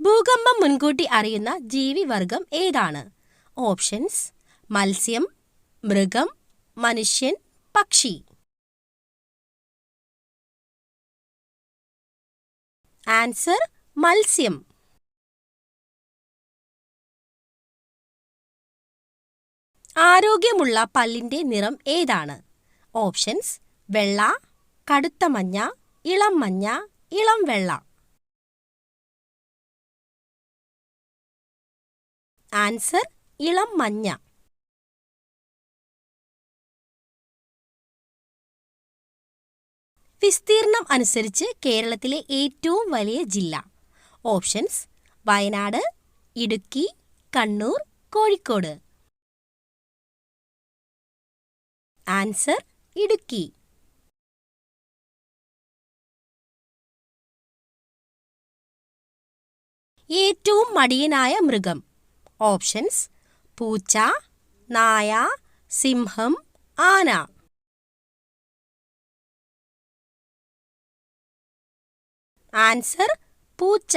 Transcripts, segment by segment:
ഭൂകമ്പം മുൻകൂട്ടി അറിയുന്ന ജീവിവർഗം ഏതാണ്? ഓപ്ഷൻസ്: മത്സ്യം, മൃഗം, മനുഷ്യൻ, പക്ഷി. ആൻസർ: മത്സ്യം. ആരോഗ്യമുള്ള പല്ലിന്റെ നിറം ഏതാണ്? ഓപ്ഷൻസ്: വെള്ള, കടുത്ത മഞ്ഞ, ഇളം മഞ്ഞ, ഇളം വെള്ള. ആൻസർ: ഇളം മഞ്ഞ. വിസ്തീർണം അനുസരിച്ച് കേരളത്തിലെ ഏറ്റവും വലിയ ജില്ല. ഓപ്ഷൻസ്: വയനാട്, ഇടുക്കി, കണ്ണൂർ, കോഴിക്കോട്. ആൻസർ: ഇടുക്കി. ഏറ്റവും മടിയനായ മൃഗം. ഓപ്ഷൻസ്: പൂച്ച, നായ, സിംഹം, ആന. ആൻസർ: പൂച്ച.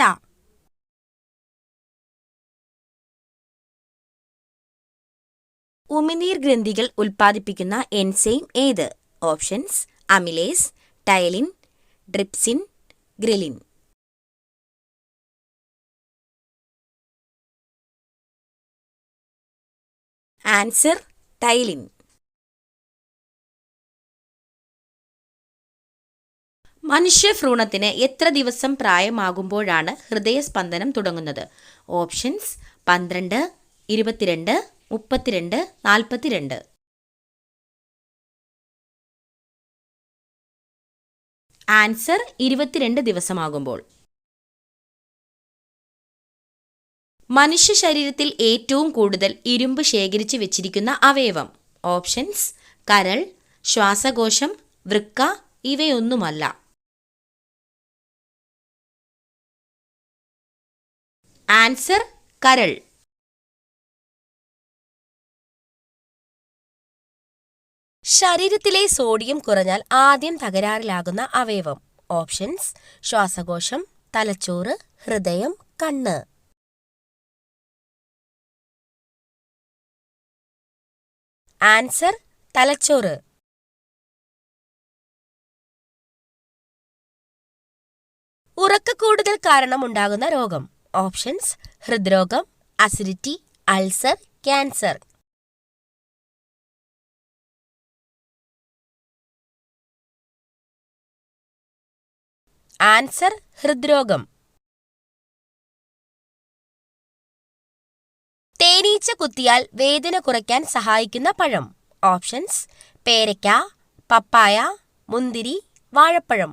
ഉമിനീർ ഗ്രന്ഥികൾ ഉൽപ്പാദിപ്പിക്കുന്ന എൻസൈം ഏത്? Options: amylase, ptyalin, trypsin, ghrelin. Answer: ptyalin. മനുഷ്യഭ്രൂണത്തിന് എത്ര ദിവസം പ്രായമാകുമ്പോഴാണ് ഹൃദയസ്പന്ദനം തുടങ്ങുന്നത്? ഓപ്ഷൻസ്: 12, 22, 32, 42. ആൻസർ: 22 ദിവസമാകുമ്പോൾ. മനുഷ്യ ശരീരത്തിൽ ഏറ്റവും കൂടുതൽ ഇരുമ്പ് ശേഖരിച്ചു വെച്ചിരിക്കുന്ന അവയവം. ഓപ്ഷൻസ്: കരൾ, ശ്വാസകോശം, വൃക്ക, ഇവയൊന്നുമല്ല. ആൻസർ: കരൾ. ശരീരത്തിലെ സോഡിയം കുറഞ്ഞാൽ ആദ്യം തകരാറിലാകുന്ന അവയവം. ഓപ്ഷൻസ്: ശ്വാസകോശം, തലച്ചോറ്, ഹൃദയം, കണ്ണ്. ആൻസർ: തലച്ചോറ്. ഉറക്കക്കൂടുതൽ കാരണം ഉണ്ടാകുന്ന രോഗം. ഓപ്ഷൻസ്: ഹൃദ്രോഗം, അസിഡിറ്റി, അൾസർ, ക്യാൻസർ. ആൻസർ: ഹൃദ്രോഗം. തേനീച്ച കുത്തിയാൽ വേദന കുറയ്ക്കാൻ സഹായിക്കുന്ന പഴം. ഓപ്ഷൻസ്: പേരയ്ക്ക, പപ്പായ, മുന്തിരി, വാഴപ്പഴം.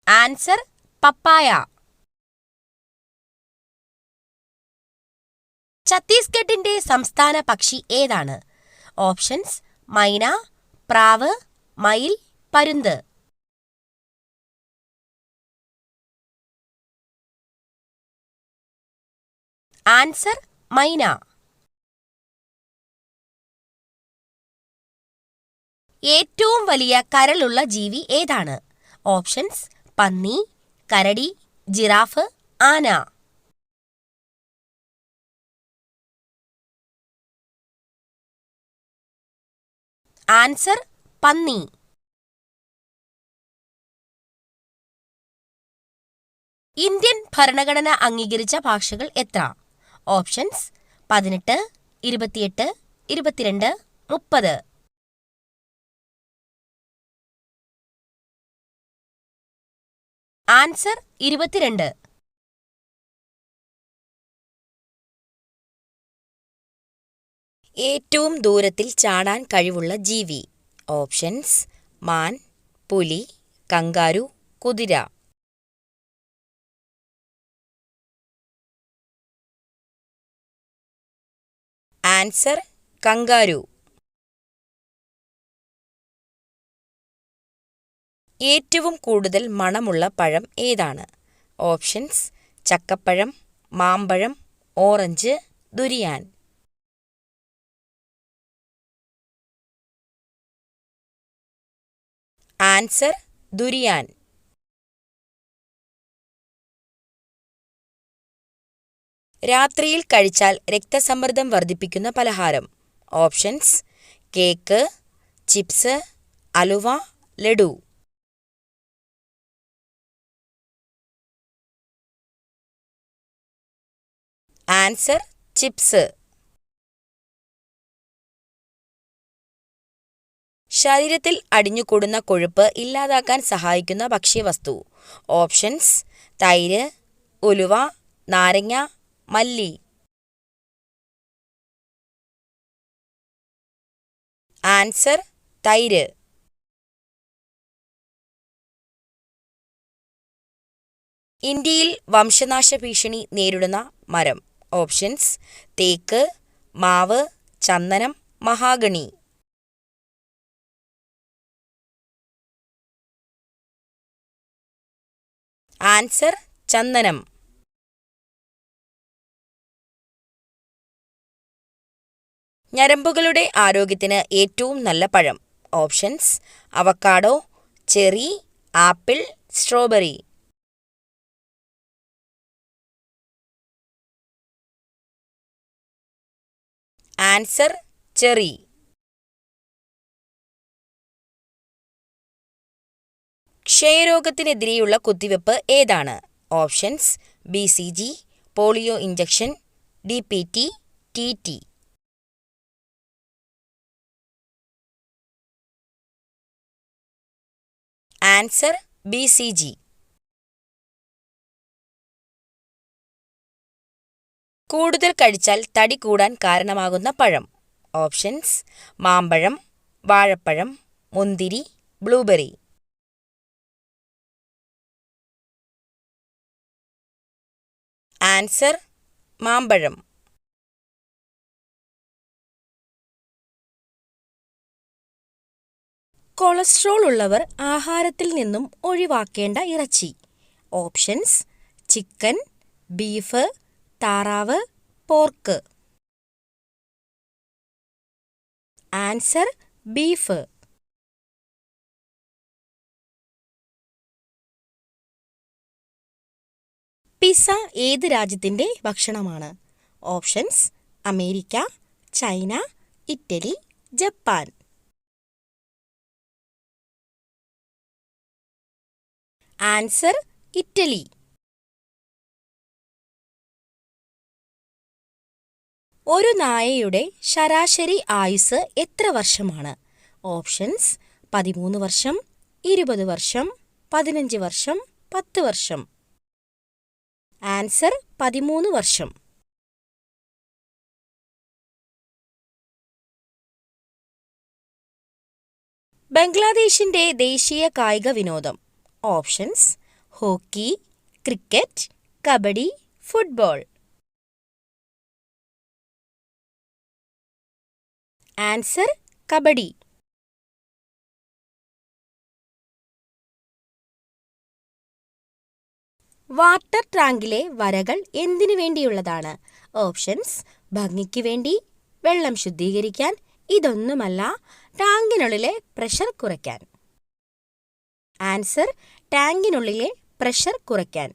ആൻസർ: പപ്പായ. ഛത്തീസ്ഗഡിന്റെ സംസ്ഥാന പക്ഷി ഏതാണ്? ഓപ്ഷൻസ്: മൈന, പ്രാവ്, മയിൽ, പരുന്ത്. ആൻസർ: മൈന. ഏറ്റവും വലിയ കരളുള്ള ജീവി ഏതാണ്? ഓപ്ഷൻസ്: പന്നി, കരടി, ജിറാഫ്, ആന. ആൻസർ: പന്നി. ഇന്ത്യൻ ഭരണഘടന അംഗീകരിച്ച ഭാഷകൾ എത്ര? ഓപ്ഷൻസ്: 18, 28, 22, 30. ആൻസർ: 22. ഏറ്റവും ദൂരത്തിൽ ചാടാൻ കഴിവുള്ള ജീവി. ഓപ്ഷൻസ്: മാൻ, പുലി, കങ്കാരു, കുതിര. Answer: kangaroo. ഏറ്റവും കൂടുതൽ മണമുള്ള പഴം ഏതാണ്? ഓപ്ഷൻസ്: ചക്കപ്പഴം, മാമ്പഴം, ഓറഞ്ച്, ദുരിയാൻ. Answer durian. രാത്രിയിൽ കഴിച്ചാൽ രക്തസമ്മർദ്ദം വർദ്ധിപ്പിക്കുന്ന പലഹാരം. Options: cake, chips, halwa, laddu. Answer chips. ശരീരത്തിൽ അടിഞ്ഞുകൂടുന്ന കൊഴുപ്പ് ഇല്ലാതാക്കാൻ സഹായിക്കുന്ന ഭക്ഷ്യവസ്തു. ഓപ്ഷൻസ്: തൈര്, ഉലുവ, നാരങ്ങ, മല്ലി. ആൻസർ തൈര്. ഇന്ത്യയിൽ വംശനാശ ഭീഷണി നേരിടുന്ന മരം. ഓപ്ഷൻസ്: തേക്ക്, മാവ്, ചന്ദനം, മഹാഗണി. ആൻസർ ചന്ദനം. ഞരമ്പുകളുടെ ആരോഗ്യത്തിന് ഏറ്റവും നല്ല പഴം. Options: avocado, cherry, apple, strawberry. Answer cherry. ക്ഷയരോഗത്തിനെതിരെയുള്ള കുത്തിവയ്പ്പ് ഏതാണ്? Options: BCG, polio injection, DPT, TT. Answer BCG. കൂടുതൽ കഴിച്ചാൽ തടി കൂടാൻ കാരണമാകുന്ന പഴം. ഓപ്ഷൻസ്: മാമ്പഴം, വാഴപ്പഴം, മുന്തിരി, ബ്ലൂബെറി. ആൻസർ മാമ്പഴം. കൊളസ്ട്രോൾ ഉള്ളവർ ആഹാരത്തിൽ നിന്നും ഒഴിവാക്കേണ്ട ഇറച്ചി. ഓപ്ഷൻസ്: ചിക്കൻ, ബീഫ്, താറാവ്, പോർക്ക്. Answer beef. പിസ്സ ഏത് രാജ്യത്തിൻ്റെ ഭക്ഷണമാണ്? Options: America, China, Italy, Japan. Answer Italy. ഒരു നായയുടെ ശരാശരി ആയുസ് എത്ര വർഷമാണ്? ഓപ്ഷൻസ്: 13 വർഷം, 20 വർഷം, 15 വർഷം, 10 വർഷം. ആൻസർ 13 വർഷം. ബംഗ്ലാദേശിന്റെ ദേശീയ കായിക വിനോദം. Options: hockey, cricket, kabaddi, football. Answer kabaddi. Water ടാങ്കിലെ വരകൾ എന്തിനു വേണ്ടിയുള്ളതാണ്? ഓപ്ഷൻസ്: ഭംഗിക്ക് വേണ്ടി, വെള്ളം ശുദ്ധീകരിക്കാൻ, ഇതൊന്നുമല്ല, ടാങ്കിനുള്ളിലെ പ്രഷർ കുറയ്ക്കാൻ. ആൻസർ ടാങ്കിനുള്ളിലെ പ്രഷർ കുറയ്ക്കാൻ.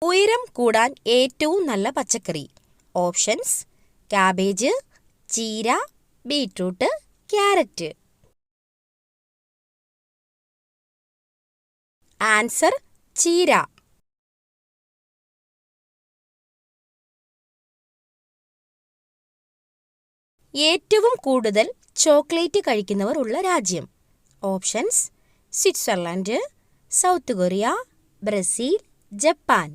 ഉയരം കൂടാൻ ഏറ്റവും നല്ല പച്ചക്കറി. ഓപ്ഷൻസ്: കാബേജ്, ചീര, ബീറ്റ്റൂട്ട്, ക്യാരറ്റ്. ആൻസർ ചീര. ഏറ്റവും കൂടുതൽ ചോക്ലേറ്റ് കഴിക്കുന്നവർ ഉള്ള രാജ്യം. Options: Switzerland, South Korea, Brazil, Japan.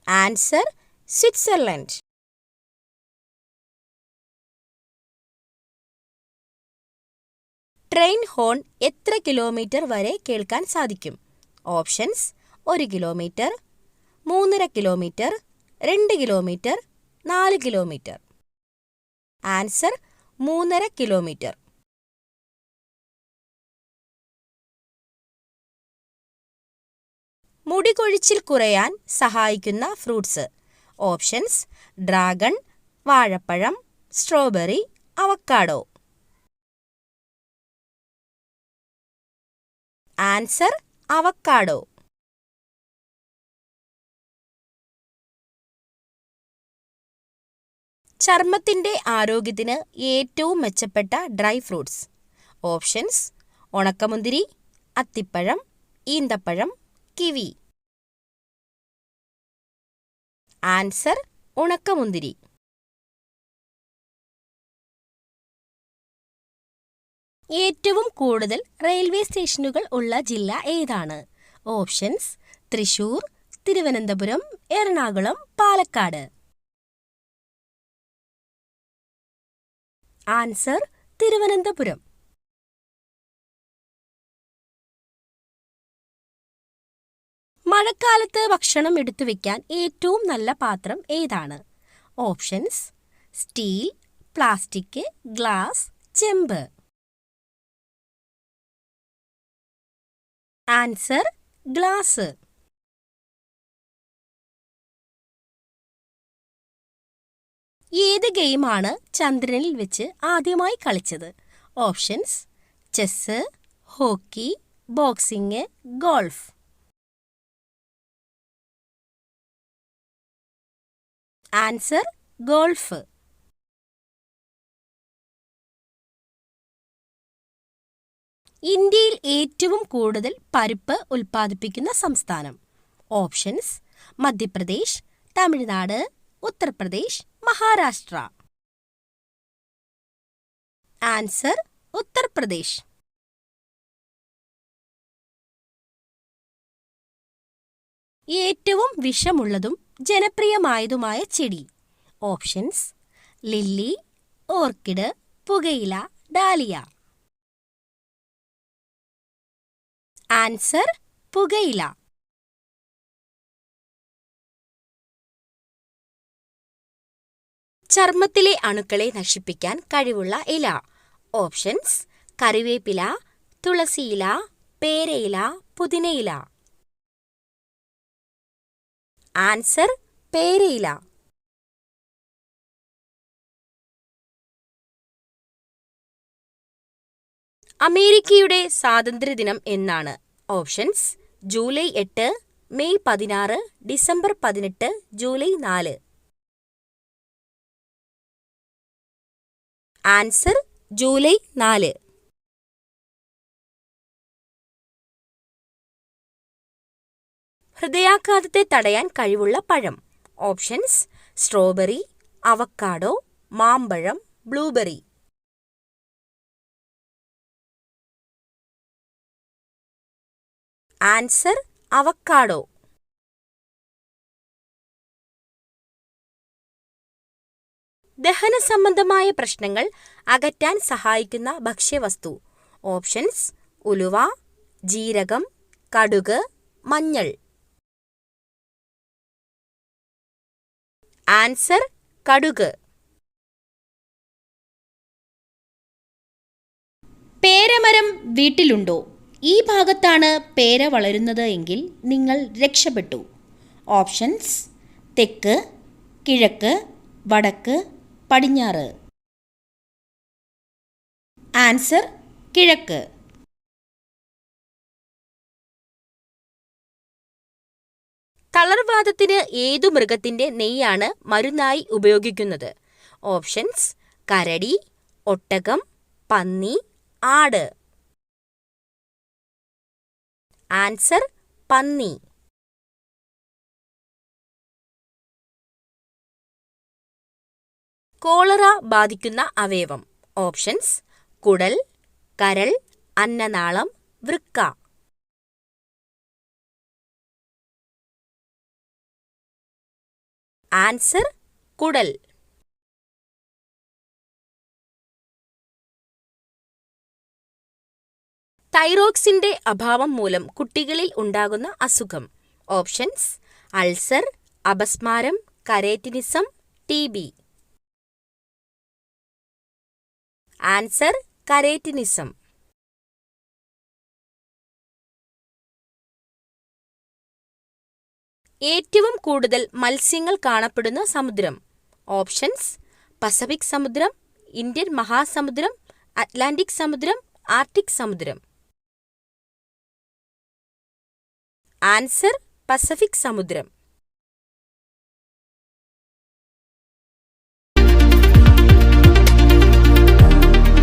Answer Switzerland. Train horn എത്ര കിലോമീറ്റർ വരെ കേൾക്കാൻ സാധിക്കും? Options: 1 kilometre, 3.5 kilometre, 2 kilometre, 4 kilometre. Answer 3.5 kilometre. മുടി കൊഴിച്ചിൽ കുറയാൻ സഹായിക്കുന്ന ഫ്രൂട്ട്സ്. ഓപ്ഷൻസ്: ഡ്രാഗൺ, വാഴപ്പഴം, സ്ട്രോബെറി, അവക്കാഡോ. Answer avocado. ചർമ്മത്തിൻ്റെ ആരോഗ്യത്തിന് ഏറ്റവും മെച്ചപ്പെട്ട ഡ്രൈ ഫ്രൂട്ട്സ്. ഓപ്ഷൻസ്: ഉണക്കമുന്തിരി, അത്തിപ്പഴം, ഈന്തപ്പഴം, കിവി. ആൻസർ ഉണക്കമുന്തിരി. ഏറ്റവും കൂടുതൽ റെയിൽവേ സ്റ്റേഷനുകൾ ഉള്ള ജില്ല ഏതാണ്? ഓപ്ഷൻസ്: തൃശൂർ, തിരുവനന്തപുരം, എറണാകുളം, പാലക്കാട്. ആൻസർ തിരുവനന്തപുരം. മഴക്കാലത്ത് ഭക്ഷണം എടുത്തു വെക്കാൻ ഏറ്റവും നല്ല പാത്രം ഏതാണ്? ഓപ്ഷൻസ്: സ്റ്റീൽ, പ്ലാസ്റ്റിക്, ഗ്ലാസ്, ചെമ്പ്. Answer glass. ഏത് ഗെയിമാണ് ചന്ദ്രനിൽ വെച്ച് ആദ്യമായി കളിച്ചത്? Options: chess, hockey, boxing, golf. Answer golf. ഇന്ത്യയിൽ ഏറ്റവും കൂടുതൽ പരിപ്പ് ഉൽപ്പാദിപ്പിക്കുന്ന സംസ്ഥാനം. ഓപ്ഷൻസ്: മധ്യപ്രദേശ്, തമിഴ്നാട്, ഉത്തർപ്രദേശ്, മഹാരാഷ്ട്ര. ആൻസർ ഉത്തർപ്രദേശ്. ഏറ്റവും വിഷമുള്ളതും ജനപ്രിയമായതുമായ ചെടി. ഓപ്ഷൻസ്: ലില്ലി, ഓർക്കിഡ്, പുകയില, ഡാലിയ. ആൻസർ പുകയില. ചർമ്മത്തിലെ അണുക്കളെ നശിപ്പിക്കാൻ കഴിവുള്ള ഇല. ഓപ്ഷൻസ്: കറിവേപ്പില, തുളസിയില, പേരയില, പുതിനയില. ആൻസർ പേരയില. അമേരിക്കയുടെ സ്വാതന്ത്ര്യദിനം എന്നാണ്? Options: July 8, May 16, December 18, July 4. Answer July 4. ഹൃദയാഘാതത്തെ തടയാൻ കഴിവുള്ള പഴം. ഓപ്ഷൻസ്: സ്ട്രോബെറി, അവക്കാഡോ, മാമ്പഴം, ബ്ലൂബെറി. Answer avocado. ദഹന സംബന്ധമായ പ്രശ്നങ്ങൾ അകറ്റാൻ സഹായിക്കുന്ന ഭക്ഷ്യവസ്തു. ഓപ്ഷൻസ്: ഉലുവ, ജീരകം, കടുക്, മഞ്ഞൾ. ആൻസർ കടുക്. പേരമരം വീട്ടിലുണ്ടോ? ഈ ഭാഗത്താണ് പേര വളരുന്നത് എങ്കിൽ നിങ്ങൾ രക്ഷപ്പെട്ടു. ഓപ്ഷൻസ്: തെക്ക്, കിഴക്ക്, വടക്ക്, പടിഞ്ഞാറ്. ആൻസർ കിഴക്ക്. തളർവാദത്തിന് ഏതു മൃഗത്തിന്റെ നെയ്യാണ് മരുന്നായി ഉപയോഗിക്കുന്നത്? ഓപ്ഷൻസ്: കരടി, ഒട്ടകം, പന്നി, ആട്. ആൻസർ പന്നി. കോളറ ബാധിക്കുന്ന അവയവം. ഓപ്ഷൻസ്: കുടൽ, കരൾ, അന്നനാളം, വൃക്ക. ആൻസർ കുടൽ. തൈറോക്സിന്റെ അഭാവം മൂലം കുട്ടികളിൽ ഉണ്ടാകുന്ന അസുഖം. ഓപ്ഷൻസ്: അൾസർ, അപസ്മാരം, കരേറ്റിനിസം, TB. ആൻസർ കരേറ്റിനിസം. ഏറ്റവും കൂടുതൽ മത്സ്യങ്ങൾ കാണപ്പെടുന്ന സമുദ്രം. ഓപ്ഷൻസ്: പസഫിക് സമുദ്രം, ഇന്ത്യൻ മഹാസമുദ്രം, അറ്റ്ലാന്റിക് സമുദ്രം, ആർട്ടിക് സമുദ്രം. ആൻസർ പസഫിക് സമുദ്രം.